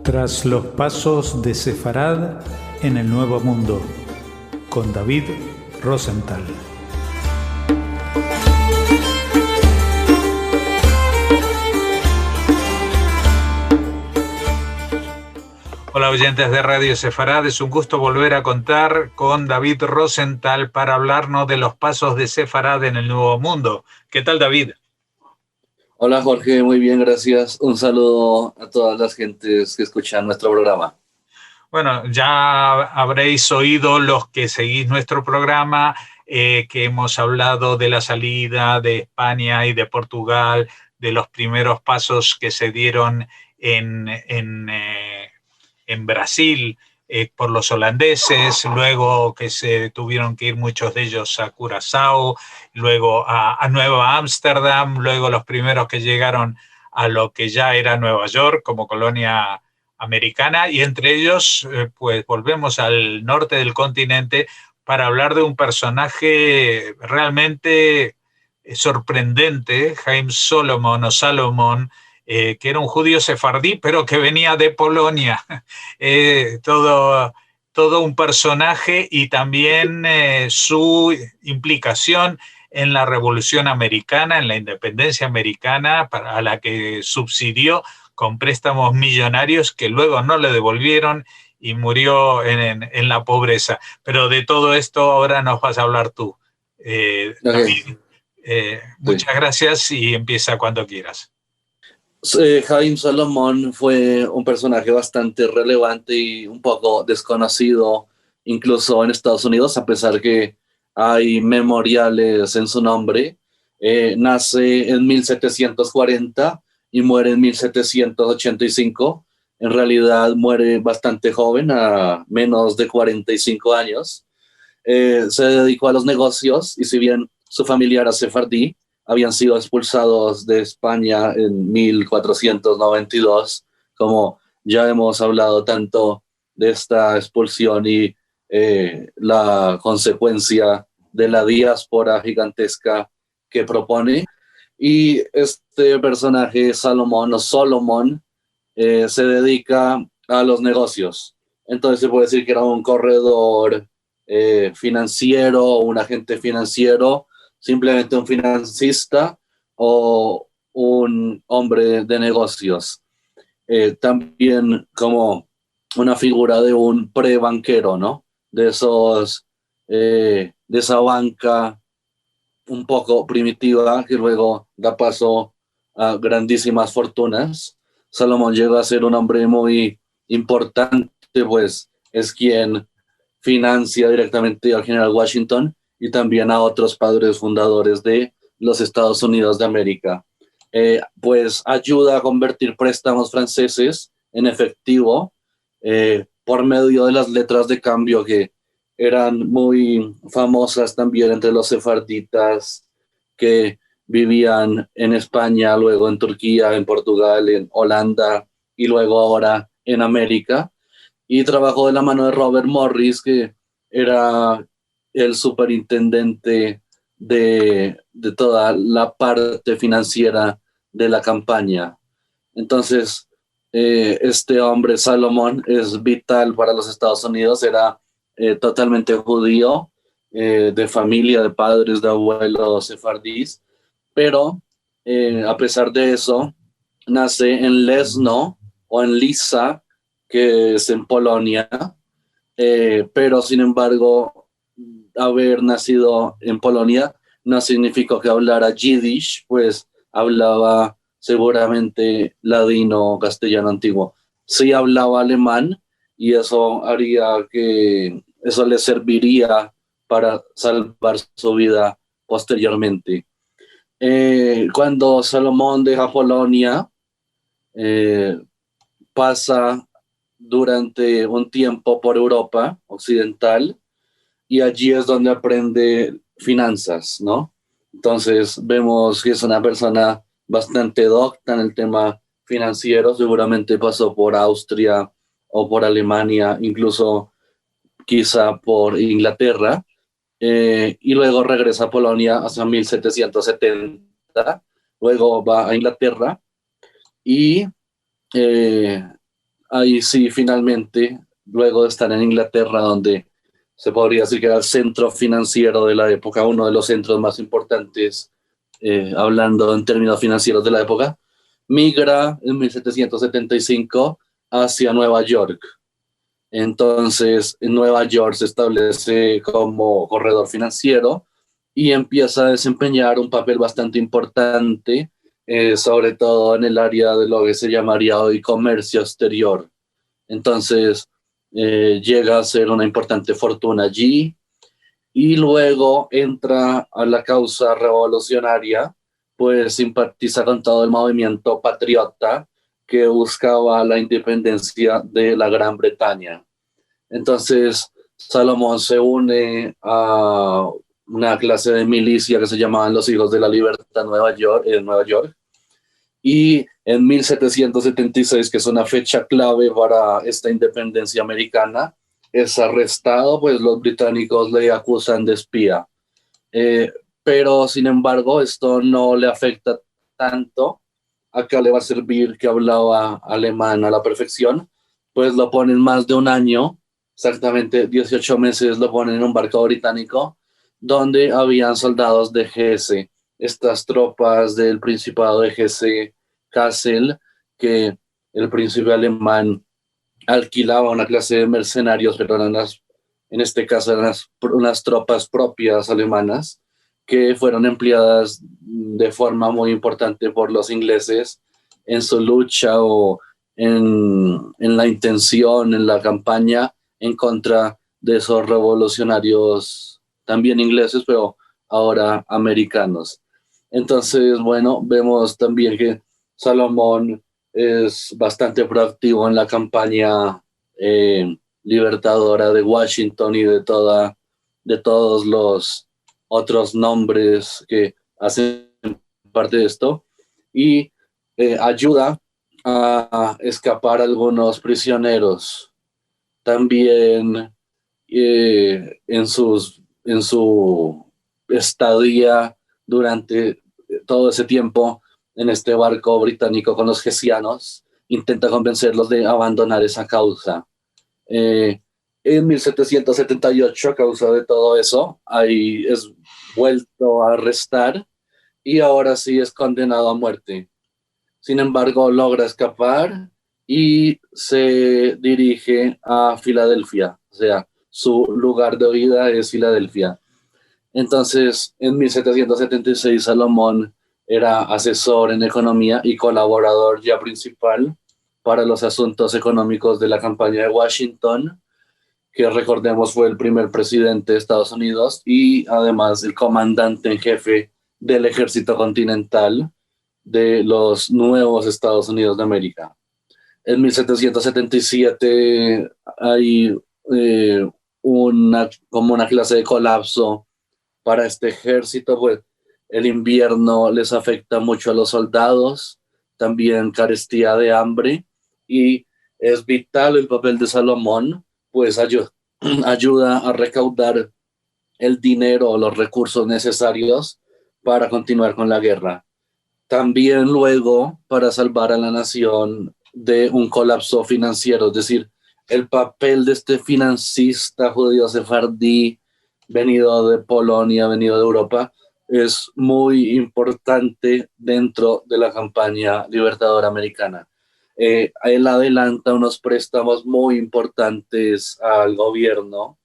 Tras los pasos de Sefarad en el Nuevo Mundo, con David Rosenthal. Hola oyentes de Radio Sefarad, es un gusto volver a contar con David Rosenthal para hablarnos de los pasos de Sefarad en el Nuevo Mundo. ¿Qué tal, David? Hola Jorge, muy bien, gracias. Un saludo a todas las gentes que escuchan nuestro programa. Bueno, ya habréis oído los que seguís nuestro programa, que hemos hablado de la salida de España y de Portugal, de los primeros pasos que se dieron en Brasil por los holandeses, luego que se tuvieron que ir muchos de ellos a Curazao, luego a Nueva Ámsterdam, luego los primeros que llegaron a lo que ya era Nueva York como colonia americana, y entre ellos pues volvemos al norte del continente para hablar de un personaje realmente sorprendente, Haim Solomon o Salomón, que era un judío sefardí, pero que venía de Polonia. Todo un personaje, y también su implicación en la Revolución Americana, en la independencia americana, a la que subsidió con préstamos millonarios que luego no le devolvieron y murió en la pobreza. Pero de todo esto ahora nos vas a hablar tú, David. Muchas gracias y empieza cuando quieras. Haim Salomón fue un personaje bastante relevante y un poco desconocido, incluso en Estados Unidos, a pesar que hay memoriales en su nombre. Nace en 1740 y muere en 1785. En realidad muere bastante joven, a menos de 45 años. Se dedicó a los negocios y si bien su familia era sefardí, habían sido expulsados de España en 1492, como ya hemos hablado tanto de esta expulsión y la consecuencia de la diáspora gigantesca que propone. Y este personaje, Salomón o Solomon, se dedica a los negocios. Entonces se puede decir que era un corredor financiero, un agente financiero, simplemente un financista o un hombre de negocios. También como una figura de un prebanquero, ¿no? De esa banca un poco primitiva que luego da paso a grandísimas fortunas. Salomón llegó a ser un hombre muy importante, pues es quien financia directamente al general Washington y también a otros padres fundadores de los Estados Unidos de América. Pues ayuda a convertir préstamos franceses en efectivo por medio de las letras de cambio que eran muy famosas también entre los sefarditas que vivían en España, luego en Turquía, en Portugal, en Holanda y luego ahora en América. Y trabajó de la mano de Robert Morris, que era el superintendente de toda la parte financiera de la campaña. Entonces, este hombre, Salomón, es vital para los Estados Unidos. Era totalmente judío, de familia, de padres, de abuelos sefardíes, pero a pesar de eso, nace en Leszno o en Lisa, que es en Polonia, pero sin embargo, haber nacido en Polonia no significó que hablara Yiddish, pues hablaba seguramente ladino o castellano antiguo. Sí hablaba alemán y eso le serviría para salvar su vida posteriormente. Cuando Salomón deja Polonia, pasa durante un tiempo por Europa occidental y allí es donde aprende finanzas, ¿no? Entonces vemos que es una persona bastante docta en el tema financiero, seguramente pasó por Austria o por Alemania, incluso quizá por Inglaterra, y luego regresa a Polonia hacia 1770, luego va a Inglaterra y ahí sí, finalmente, luego de estar en Inglaterra, donde se podría decir que era el centro financiero de la época, uno de los centros más importantes, hablando en términos financieros de la época, migra en 1775 hacia Nueva York. Entonces, en Nueva York se establece como corredor financiero y empieza a desempeñar un papel bastante importante, sobre todo en el área de lo que se llamaría hoy comercio exterior. Entonces, llega a ser una importante fortuna allí y luego entra a la causa revolucionaria, pues simpatiza con todo el movimiento patriota que buscaba la independencia de la Gran Bretaña. Entonces, Salomón se une a una clase de milicia que se llamaban los Hijos de la Libertad en Nueva York, y en 1776, que es una fecha clave para esta independencia americana, es arrestado, pues los británicos le acusan de espía. Pero sin embargo, esto no le afecta tanto. Acá le va a servir que hablaba alemán a la perfección, pues lo ponen más de un año, exactamente 18 meses lo ponen en un barco británico, donde habían soldados de Hesse, estas tropas del Principado de Hesse-Kassel, que el príncipe alemán alquilaba una clase de mercenarios, pero eran en este caso eran unas tropas propias alemanas que fueron empleadas de forma muy importante por los ingleses en su lucha o en la intención, en la campaña en contra de esos revolucionarios también ingleses, pero ahora americanos. Entonces, bueno, vemos también que Salomón es bastante proactivo en la campaña libertadora de Washington y de todos los otros nombres que hacen parte de esto, y ayuda a escapar a algunos prisioneros. También en su estadía durante todo ese tiempo en este barco británico con los hessianos, intenta convencerlos de abandonar esa causa. En 1778, a causa de todo eso, ahí es vuelto a arrestar y ahora sí es condenado a muerte. Sin embargo, logra escapar y se dirige a Filadelfia, o sea, su lugar de vida es Filadelfia. Entonces, en 1776, Salomón era asesor en economía y colaborador ya principal para los asuntos económicos de la campaña de Washington, que recordemos fue el primer presidente de Estados Unidos y además el comandante en jefe del ejército continental de los nuevos Estados Unidos de América. En 1777 hay como una clase de colapso para este ejército, pues el invierno les afecta mucho a los soldados, también carestía de hambre, y es vital el papel de Salomón, pues ayuda a recaudar el dinero o los recursos necesarios para continuar con la guerra. También luego para salvar a la nación de un colapso financiero, es decir, el papel de este financista judío sefardí venido de Polonia, venido de Europa, es muy importante dentro de la campaña libertadora americana. Él adelanta unos préstamos muy importantes al gobierno,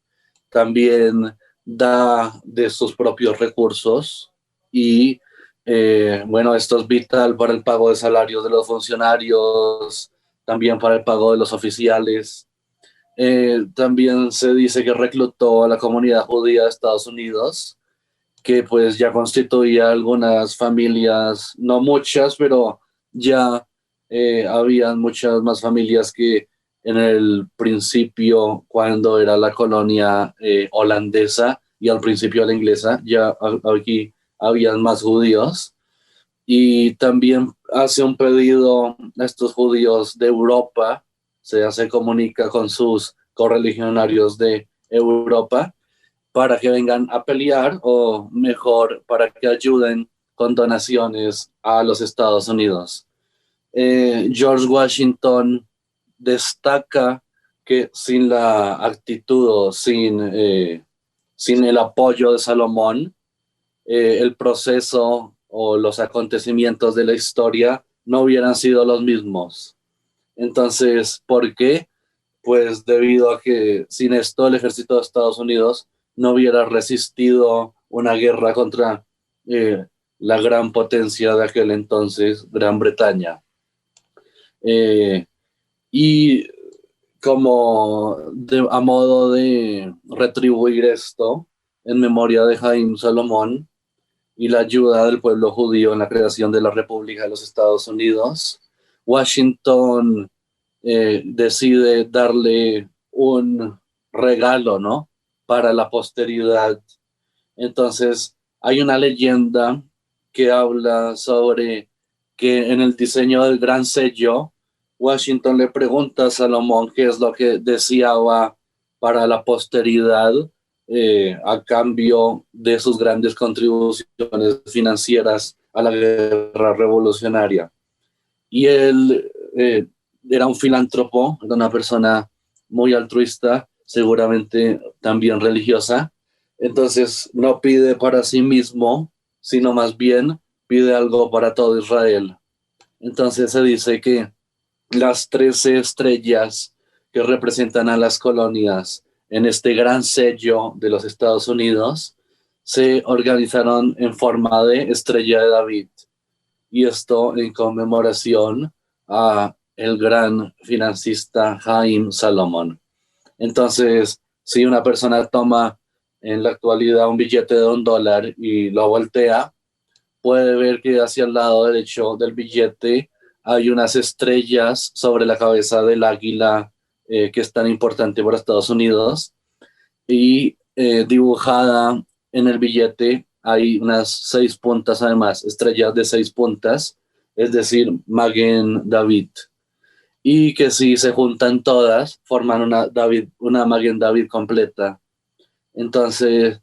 también da de sus propios recursos y bueno, esto es vital para el pago de salarios de los funcionarios, también para el pago de los oficiales. También se dice que reclutó a la comunidad judía de Estados Unidos, que pues ya constituía algunas familias, no muchas, pero ya habían muchas más familias que en el principio, cuando era la colonia holandesa y al principio la inglesa, ya aquí habían más judíos. Y también hace un pedido a estos judíos de Europa, se comunica con sus correligionarios de Europa para que vengan a pelear, o mejor, para que ayuden con donaciones a los Estados Unidos. George Washington destaca que sin la actitud o sin el apoyo de Salomón, el proceso o los acontecimientos de la historia no hubieran sido los mismos. Entonces, ¿por qué? Pues debido a que sin esto el ejército de Estados Unidos no hubiera resistido una guerra contra la gran potencia de aquel entonces, Gran Bretaña. Y como a modo de retribuir esto, en memoria de Haim Salomón y la ayuda del pueblo judío en la creación de la República de los Estados Unidos, Washington decide darle un regalo, ¿no?, para la posteridad. Entonces, hay una leyenda que habla sobre que en el diseño del gran sello, Washington le pregunta a Salomón qué es lo que deseaba para la posteridad a cambio de sus grandes contribuciones financieras a la guerra revolucionaria. Y él era un filántropo, era una persona muy altruista, seguramente también religiosa. Entonces no pide para sí mismo, sino más bien pide algo para todo Israel. Entonces se dice que las 13 estrellas que representan a las colonias en este gran sello de los Estados Unidos se organizaron en forma de estrella de David. Y esto en conmemoración a el gran financista Haim Salomón. Entonces, si una persona toma en la actualidad un billete de $1 y lo voltea, puede ver que hacia el lado derecho del billete hay unas estrellas sobre la cabeza del águila que es tan importante para Estados Unidos, y dibujada en el billete hay unas 6 puntas, además, estrellas de 6 puntas, es decir, Maguen David. Y que si se juntan todas, forman una Maguen David completa. Entonces,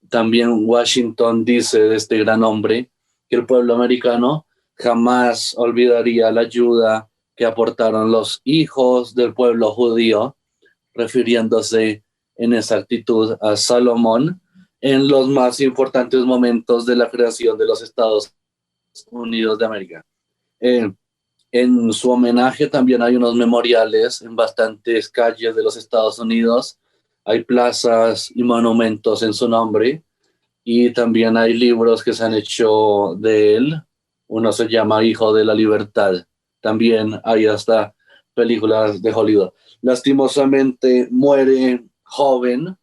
también Washington dice de este gran hombre que el pueblo americano jamás olvidaría la ayuda que aportaron los hijos del pueblo judío, refiriéndose en esa actitud a Salomón en los más importantes momentos de la creación de los Estados Unidos de América. En su homenaje también hay unos memoriales en bastantes calles de los Estados Unidos. Hay plazas y monumentos en su nombre, y también hay libros que se han hecho de él. Uno se llama Hijo de la Libertad. También hay hasta películas de Hollywood. Lastimosamente muere joven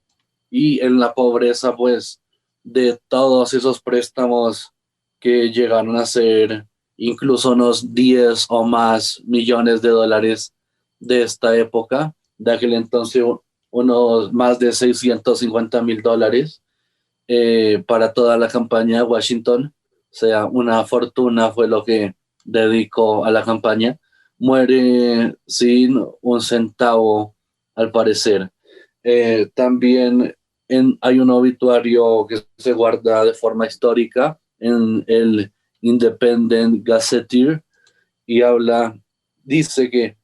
y en la pobreza, pues, de todos esos préstamos que llegaron a ser incluso unos 10 o más millones de dólares de esta época, de aquel entonces unos más de $650,000 para toda la campaña de Washington. O sea, una fortuna fue lo que dedicó a la campaña. Muere sin un centavo, al parecer. También hay un obituario que se guarda de forma histórica en el Independent Gazetteer y dice que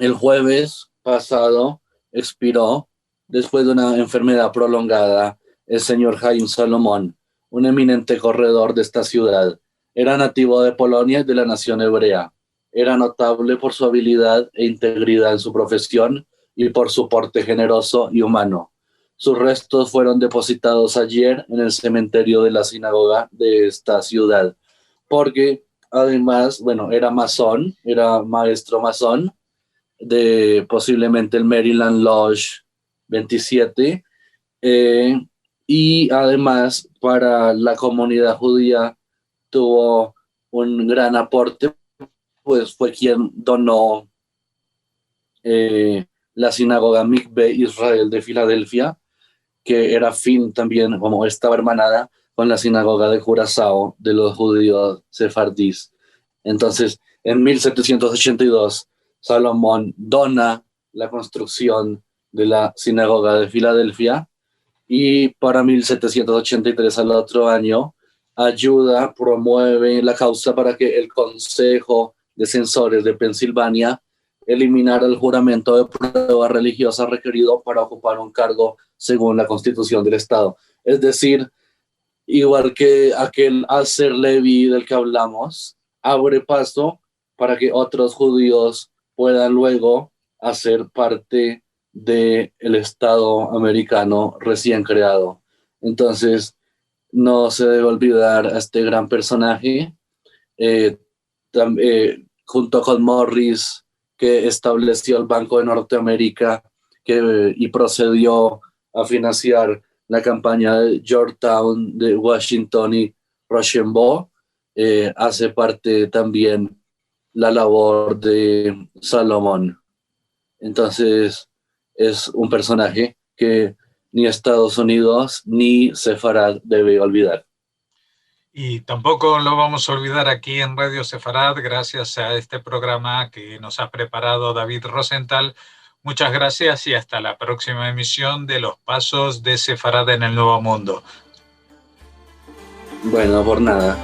el jueves pasado expiró después de una enfermedad prolongada el señor Haim Salomón, un eminente corredor de esta ciudad. Era nativo de Polonia y de la nación hebrea. Era notable por su habilidad e integridad en su profesión y por su porte generoso y humano. Sus restos fueron depositados ayer en el cementerio de la sinagoga de esta ciudad, porque además, bueno, era masón, era maestro masón de posiblemente el Maryland Lodge 27, y además para la comunidad judía tuvo un gran aporte, pues fue quien donó la sinagoga Mikve Israel de Filadelfia, que era también, como estaba hermanada con la sinagoga de Curazao de los judíos sefardíes. Entonces, en 1782, Salomón dona la construcción de la sinagoga de Filadelfia, y para 1783, al otro año, promueve la causa para que el Consejo de Censores de Pensilvania eliminar el juramento de prueba religiosa requerido para ocupar un cargo según la Constitución del Estado. Es decir, igual que aquel Aser Levi del que hablamos, abre paso para que otros judíos puedan luego hacer parte del Estado americano recién creado. Entonces, no se debe olvidar a este gran personaje, junto con Morris, que estableció el Banco de Norteamérica y procedió a financiar la campaña de Georgetown, de Washington y Rochambeau. Hace parte también la labor de Salomón. Entonces, es un personaje que ni Estados Unidos ni Sefarad debe olvidar. Y tampoco lo vamos a olvidar aquí en Radio Sefarad, gracias a este programa que nos ha preparado David Rosenthal. Muchas gracias y hasta la próxima emisión de Los Pasos de Sefarad en el Nuevo Mundo. Bueno, por nada.